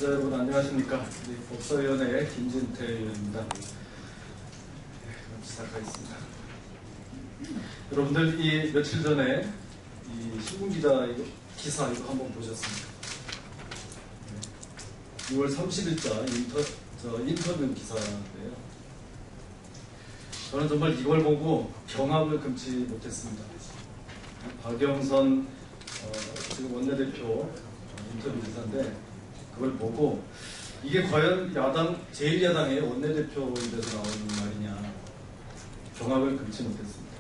기자 여러분 안녕하십니까. 법사위원회 김진태 의원입니다. 시작하겠습니다. 여러분들 이 며칠 전에 이 신문기자 기사 이거 한번 보셨습니까? 6월 30일자 인터뷰 기사인데요. 저는 정말 이걸 보고 경악을 금치 못했습니다. 박영선 지금 원내대표 인터뷰 기사인데 그걸 보고 이게 과연 야당 제1야당의 원내대표인데서 나오는 말이냐, 경악을 금치 못했습니다.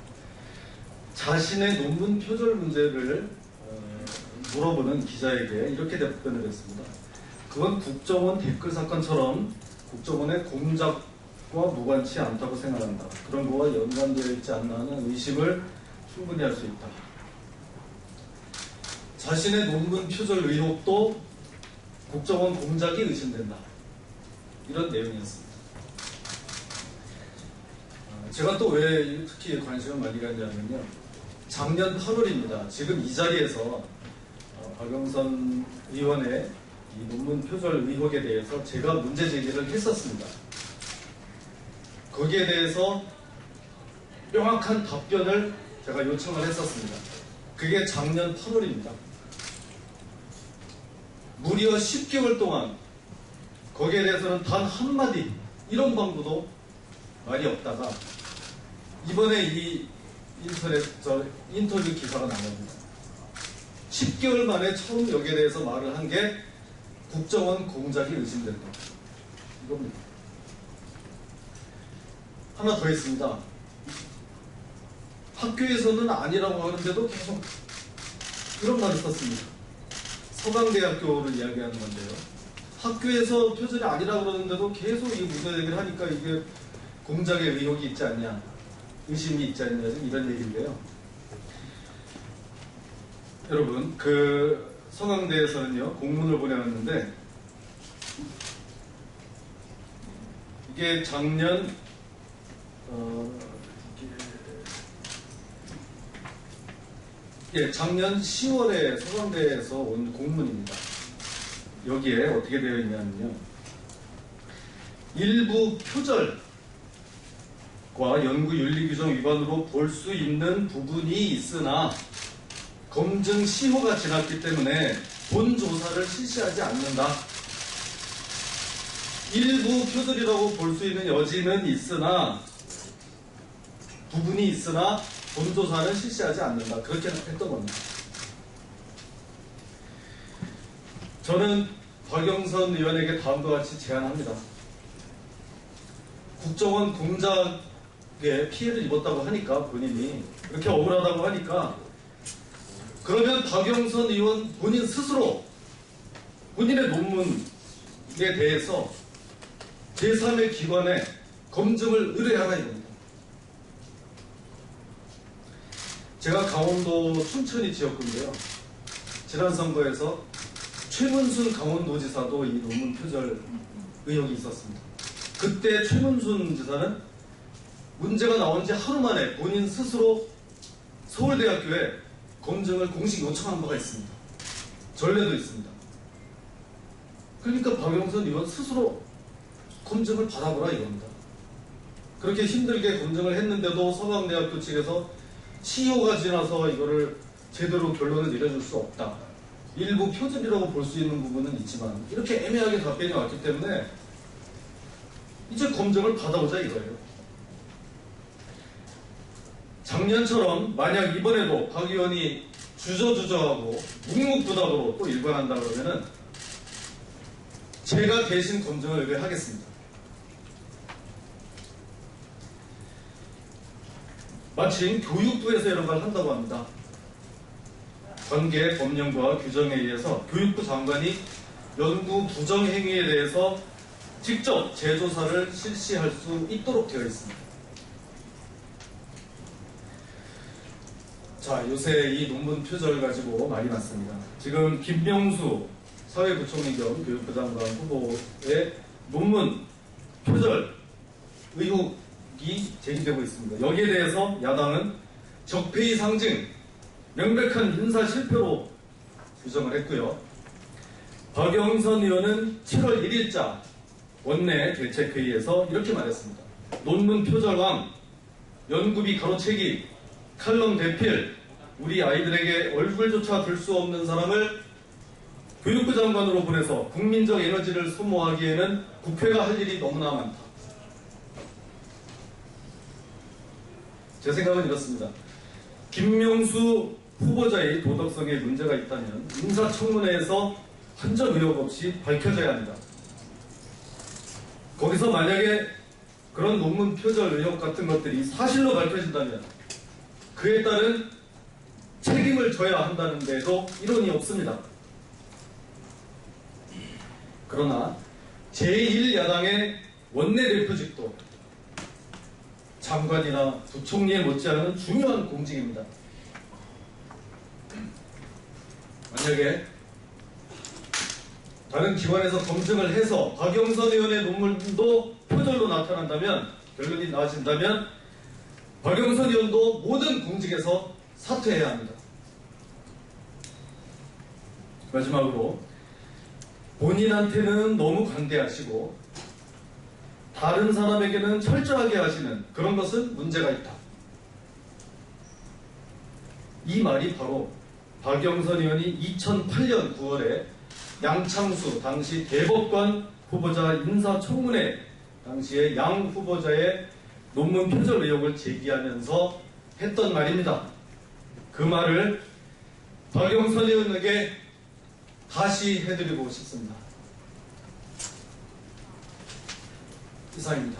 자신의 논문 표절 문제를 물어보는 기자에게 이렇게 답변을 했습니다. 그건 국정원 댓글 사건처럼 국정원의 공작과 무관치 않다고 생각한다. 그런 거와 연관되어 있지 않나 하는 의심을 충분히 할 수 있다. 자신의 논문 표절 의혹도 국정원 공작이 의심된다. 이런 내용이었습니다. 제가 또 왜 특히 관심을 많이 갖냐면요. 작년 8월입니다. 지금 이 자리에서 박영선 의원의 이 논문 표절 의혹에 대해서 제가 문제 제기를 했었습니다. 거기에 대해서 명확한 답변을 제가 요청을 했었습니다. 그게 작년 8월입니다. 무려 10개월 동안 거기에 대해서는 단 한마디 이런 방구도 말이 없다가 이번에 이 인터뷰 기사가 나옵니다. 10개월 만에 처음 여기에 대해서 말을 한 게 국정원 공작이 의심된다. 이겁니다. 하나 더 있습니다. 학교에서는 아니라고 하는데도 계속 이런 말을 썼습니다. 서강대학교를 이야기하는 건데요. 학교에서 표절이 아니라고 그러는데도 계속 이 문제 제기를 하니까 이게 공작의 의혹이 있지 않냐, 의심이 있지 않냐, 이런 얘기인데요. 여러분, 그 서강대에서는요, 공문을 보내왔는데 이게 작년 작년 10월에 서강대에서 온 공문입니다. 여기에 어떻게 되어 있냐면요. 일부 표절과 연구윤리규정 위반으로 볼 수 있는 부분이 있으나 검증 시효가 지났기 때문에 본 조사를 실시하지 않는다. 일부 표절이라고 볼 수 있는 여지는 있으나 부분이 있으나 본 조사는 실시하지 않는다. 그렇게 했던 겁니다. 저는 박영선 의원에게 다음과 같이 제안합니다. 국정원 공작에 피해를 입었다고 하니까 본인이 그렇게 억울하다고 하니까 그러면 박영선 의원 본인 스스로 본인의 논문에 대해서 제3의 기관에 검증을 의뢰하라 이겁니다. 제가 강원도 춘천이 지역구인데요. 지난 선거에서 최문순 강원도지사도 이 논문 표절 의혹이 있었습니다. 그때 최문순 지사는 문제가 나온 지 하루 만에 본인 스스로 서울대학교에 검증을 공식 요청한 바가 있습니다. 전례도 있습니다. 그러니까 박영선 의원 스스로 검증을 받아보라 이겁니다. 그렇게 힘들게 검증을 했는데도 서강대학교 측에서 시효가 지나서 이거를 제대로 결론을 내려줄 수 없다. 일부 표절이라고 볼 수 있는 부분은 있지만 이렇게 애매하게 답변이 왔기 때문에 이제 검증을 받아보자 이거예요. 작년처럼 만약 이번에도 박 의원이 주저주저하고 묵묵부답으로 또 일관한다 그러면은 제가 대신 검증을 의뢰하겠습니다. 마침 교육부에서 이런 걸 한다고 합니다. 관계 법령과 규정에 의해서 교육부 장관이 연구 부정행위에 대해서 직접 재조사를 실시할 수 있도록 되어 있습니다. 자, 요새 이 논문 표절 가지고 말이 많습니다. 지금 김명수 사회부총리 겸 교육부 장관 후보의 논문 표절 의혹이 제기되고 있습니다. 여기에 대해서 야당은 적폐의 상징, 명백한 인사 실패로 규정을 했고요. 박영선 의원은 7월 1일자 원내 대책회의에서 이렇게 말했습니다. 논문 표절왕, 연구비 가로채기, 칼럼 대필, 우리 아이들에게 얼굴조차 들 수 없는 사람을 교육부 장관으로 보내서 국민적 에너지를 소모하기에는 국회가 할 일이 너무나 많다. 제 생각은 이렇습니다. 김명수 후보자의 도덕성에 문제가 있다면 인사청문회에서 한 점 의혹 없이 밝혀져야 합니다. 거기서 만약에 그런 논문 표절 의혹 같은 것들이 사실로 밝혀진다면 그에 따른 책임을 져야 한다는 데에도 이론이 없습니다. 그러나 제1야당의 원내대표직도 장관이나 부총리에 못지않은 중요한 공직입니다. 만약에 다른 기관에서 검증을 해서 박영선 의원의 논문도 표절로 나타난다면, 결론이 나와진다면 박영선 의원도 모든 공직에서 사퇴해야 합니다. 마지막으로 본인한테는 너무 관대하시고 다른 사람에게는 철저하게 하시는 그런 것은 문제가 있다. 이 말이 바로 박영선 의원이 2008년 9월에 양창수 당시 대법관 후보자 인사청문회 당시에 양 후보자의 논문 표절 의혹을 제기하면서 했던 말입니다. 그 말을 박영선 의원에게 다시 해드리고 싶습니다. 이상입니다.